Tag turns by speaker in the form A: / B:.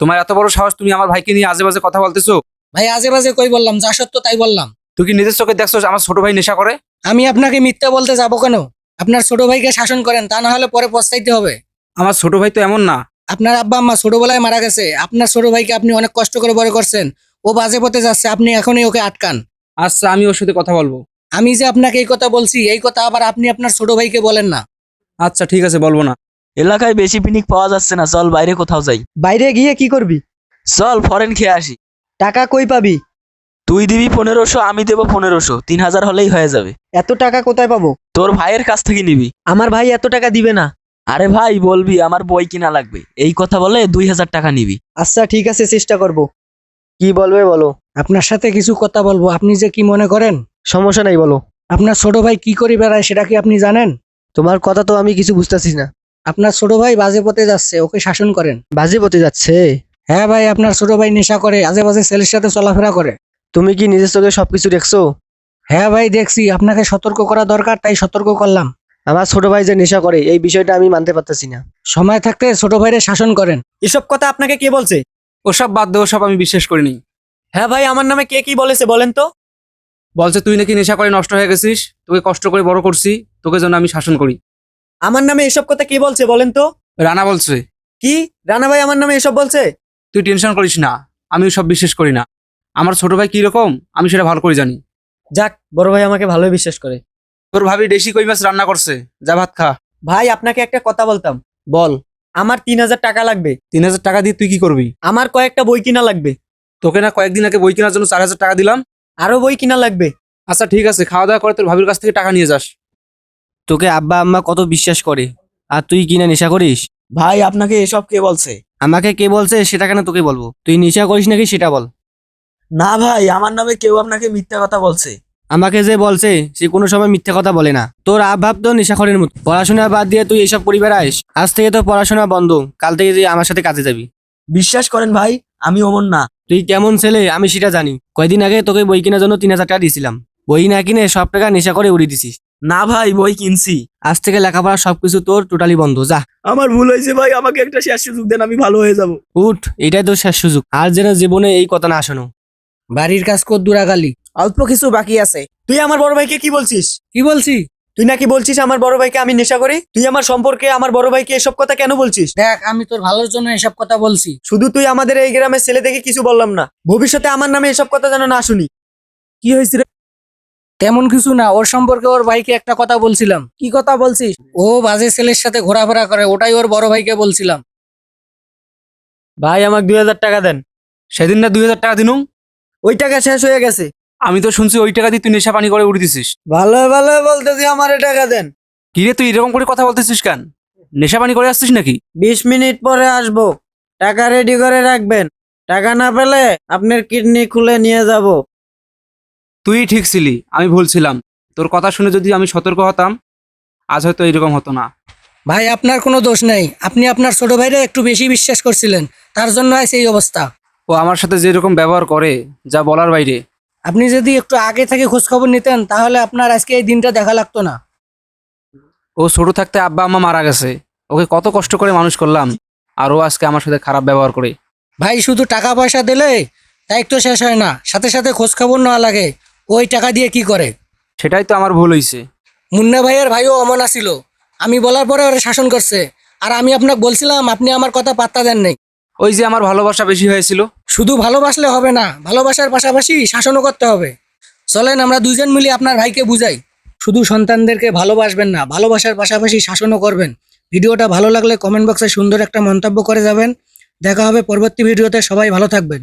A: তোমার এত বড় সাহস, তুমি আমার ভাইকে নিয়ে আজে বাজে কথা বলতেছো?
B: ভাই আজে বাজে কই বললাম, যা সত্য তাই বললাম।
A: তুই কি নিজের চোখে দেখছো আমার ছোট ভাই নেশা করে?
B: আমি আপনাকে মিথ্যা বলতে যাবো কেন? আপনার ছোট ভাইকে শাসন করেন, তা না হলে পরে পস্তাইতে হবে।
A: আমার ছোট ভাই তো এমন না।
B: আপনার আব্বা আম্মা ছোটবেলায় মারা গেছে, আপনার ছোট ভাইকে আপনি অনেক কষ্ট করে বড় করছেন। ও বাজে পথে যাচ্ছে, আপনি এখনই ওকে আটকান।
A: আচ্ছা, আমি ওর সাথে কথা বলবো।
B: আমি যে আপনাকে এই কথা বলছি, এই কথা আবার আপনি আপনার ছোট ভাইকে বলেন না।
A: আচ্ছা ঠিক আছে, বলবো না।
C: এলাকায় বেশি পিকনিক পাওয়া যাচ্ছে না, চল বাইরে কোথাও যাই।
D: বাইরে গিয়ে কি করবি?
C: চল ফরেন খেয়ে আসি।
D: টাকা কই পাবি?
C: তুই দিবি 1500, আমি দেবো 1500, 3000 হলেই হয়ে যাবে।
D: এত টাকা কোথায় পাবো?
C: তোর ভাইয়ের কাছ থেকে নিবি।
D: আমার ভাই এত টাকা দিবে না।
C: আরে ভাই বলবি আমার বই কিনা লাগবে, এই কথা বলে 2000 টাকা নিবি।
D: আচ্ছা ঠিক আছে, চেষ্টা করব। কি বলবে বলো।
B: আপনার সাথে কিছু কথা বলবো, আপনি যে কি মনে করেন?
D: সমস্যা নাই, বলো।
B: আপনার ছোট ভাই কি করে বেড়ায় সেটা কি আপনি জানেন?
D: তোমার কথা তো আমি কিছু বুঝতেছি না।
B: আপনার ছোট ভাই বাজে পথে যাচ্ছে, ওকে শাসন করেন।
D: বাজে পথে যাচ্ছে?
B: হ্যাঁ ভাই, আপনার ছোট ভাই নেশা করে, আজে বাজে ছেলের সাথে চলাফেরা করে।
D: তুমি কি নিজের চোখে সবকিছু দেখছো?
B: হ্যাঁ ভাই দেখছি, আপনাকে সতর্ক করা দরকার তাই সতর্ক করলাম।
D: আমার ছোট ভাই যে নেশা করে এই বিষয়টা আমি মানতে পারতেছি না।
B: সময় থাকতে ছোট ভাইরে শাসন করেন।
E: এসব কথা আপনাকে কে বলছে?
A: ওসব বাদ দে, ওসব আমি বিশ্বাস করিনি।
E: হ্যাঁ ভাই, আমার নামে কে কি বলেছে বলেন তো?
A: বলছে তুই নাকি নেশা করে নষ্ট হয়ে গেছিস, তোকে কষ্ট করে বড় করছি, তোকে যেন আমি শাসন করি।
E: আমার নামে এসব কথা কে বলছে বলেন তো?
A: রানা বলছে।
E: কি? রানা ভাই আমার নামে এসব বলছে?
A: তুই টেনশন করিস না, আমি সব বিশ্বাস করি না। আমার ছোট ভাই কি রকম আমি সেটা ভালো করে জানি।
E: যাক, বড় ভাই আমাকে ভালোই বিশ্বাস করে।
A: তোর ভাবি দেশি কই মাছ রান্না করছে, যা ভাত খা।
E: ভাই আপনাকে একটা কথা বলতাম।
A: বল।
E: আমার 3000 টাকা লাগবে।
A: 3000 টাকা দিয়ে তুই কি করবি?
E: আমার কয়েকটা বই কিনা লাগবে।
A: তোকে না কয়েকদিন আগে বই কেনার জন্য 4000 টাকা দিলাম।
E: আরো বই কিনা লাগবে।
A: আচ্ছা ঠিক আছে, খাওয়া দাওয়া করে তোর ভাবির কাছ থেকে টাকা নিয়ে যাস।
D: তোকে আব্বা আম্মা কত বিশ্বাস করে, আর তুই কিনা নেশা করিস?
C: ভাই আপনাকে এসব কে বলছে?
D: আমাকে কে বলছে সেটা কেন তোকে বলবো? তুই নেশা করিস নাকি সেটা বল।
C: না ভাই, আমার নামে কেউ আপনাকে মিথ্যা কথা বলছে।
D: আমাকে যে বলছে সে কোনো সময় মিথ্যা কথা বলে না। তোর আভাব তো নেশাখোরের মতো। পড়াশোনা বাদ দিয়ে তুই এসব পরিবার আইস। আজ থেকে তো পড়াশোনা বন্ধ, কাল থেকে তুই আমার সাথে কাজে যাবি।
C: বিশ্বাস করেন ভাই, আমি অমন না।
D: তুই কেমন ছেলে আমি সেটা জানি। কয়দিন আগে তোকে বই কেনার জন্য 3000 টাকা দিয়েছিলাম, বই না কিনে সব টাকা নেশা করে উড়িয়ে দিছিস।
C: না ভাই, বই কিনছি।
D: আজ থেকে লেখাপড়া সবকিছু তোর টোটালি বন্ধ, যা।
C: আমার ভুল হয়েছে ভাই, আমাকে একটা শেষ সুযোগ দেন, আমি ভালো হয়ে যাব।
D: উঠ, এটাই তোর শেষ সুযোগ, আর যেন জীবনে এই কথা না শোনো।
B: বাড়ির কাজ কর দুরাগালি।
E: অল্প কিছু বাকি আছে। তুই আমার বড় ভাইকে কি বলছিস?
B: কি বলছি?
E: তুই নাকি বলছিস আমার বড় ভাইকে আমি নেশা করি। তুই আমার সম্পর্কে আমার বড় ভাইকে এসব কথা কেন বলছিস?
B: দেখ, আমি তোর ভালোর জন্য এসব কথা বলছি।
E: শুধু তুই আমাদের এই গ্রামের ছেলে দেখে কিছু বললাম না, ভবিষ্যতে আমার নামে এসব কথা যেন না শুনি।
B: কি হয়েছে রে? তেমন কিছু না, ওর সম্পর্কে ওর ভাইকে একটা কথা বলছিলাম। কি কথা বলছিস? ও বাজে ছেলের সাথে ঘোরাফেরা করে, ওটাই ওর বড় ভাইকে বলছিলাম।
E: ভাই আমাকে 2000 টাকা দেন।
A: সেদিন না 2000 টাকা দিনুম?
E: ওই টাকা শেষ হয়ে গেছে।
A: আমি তো শুনছি ওই টাকা দিয়ে তুই নেশা পানি করে উড়ে দিছিস।
E: ভালো ভালো বলতেছি, আমার টাকা দেন।
A: কি রে, তুই এরকম করে কথা বলতেছিস কেন? নেশা পানি করে আসছিস নাকি?
E: 20 মিনিট পরে আসবো, টাকা রেডি করে রাখবেন। টাকা না পেলে আপনার কিডনি খুলে নিয়ে যাব।
A: তুই ঠিক ছিলি, আমি ভুল ছিলাম। তোর কথা শুনে যদি আমি সতর্ক হতাম, আজ হয়তো এরকম হতো না।
B: ভাই আপনার কোনো দোষ নেই, আপনি আপনার ছোট ভাইরে একটু বেশি বিশ্বাস করছিলেন, তার জন্য আজ এই অবস্থা।
A: ও আমার সাথে যেরকম ব্যবহার করে, যা বলার বাইরে।
B: আপনি যদি একটু আগে থেকে খোঁজ খবর নিতেন তাহলে আপনার আজকে এই দিনটা দেখা লাগতো না।
A: ও ছোট থাকতে আব্বা আম্মা মারা গেছে, ওকে কত কষ্ট করে মানুষ করলাম, আর ও আজকে আমার সাথে খারাপ ব্যবহার করে।
B: ভাই শুধু টাকা পয়সা দিলে দায়িত্ব শেষ হয় না, সাথে সাথে খোঁজ খবর নেওয়া লাগে। ওই টাকা দিয়ে কি করে?
A: সেটাই তো আমার ভুল হয়েছে।
B: মুন্না ভাইয়ের ভাইও অমন ছিল, আমি বলার পরে ওরা শাসন করছে, আর আমি আপনাকে বলছিলাম, আপনি আমার কথা পাত্তা দেন নাই।
A: ওই যে আমার ভালোবাসা বেশি হয়েছিল।
B: শুধু ভালোবাসলে হবে না, ভালোবাসার পাশাপাশি শাসনও করতে হবে। চলেন আমরা দুইজন মিলে আপনার ভাইকে বুঝাই। শুধু সন্তানদেরকে ভালোবাসবেন না, ভালোবাসার পাশাপাশি শাসনও করবেন। ভিডিওটা ভালো লাগলে কমেন্ট বক্সে সুন্দর একটা মন্তব্য করে যাবেন। দেখা হবে পরবর্তী ভিডিওতে, সবাই ভালো থাকবেন।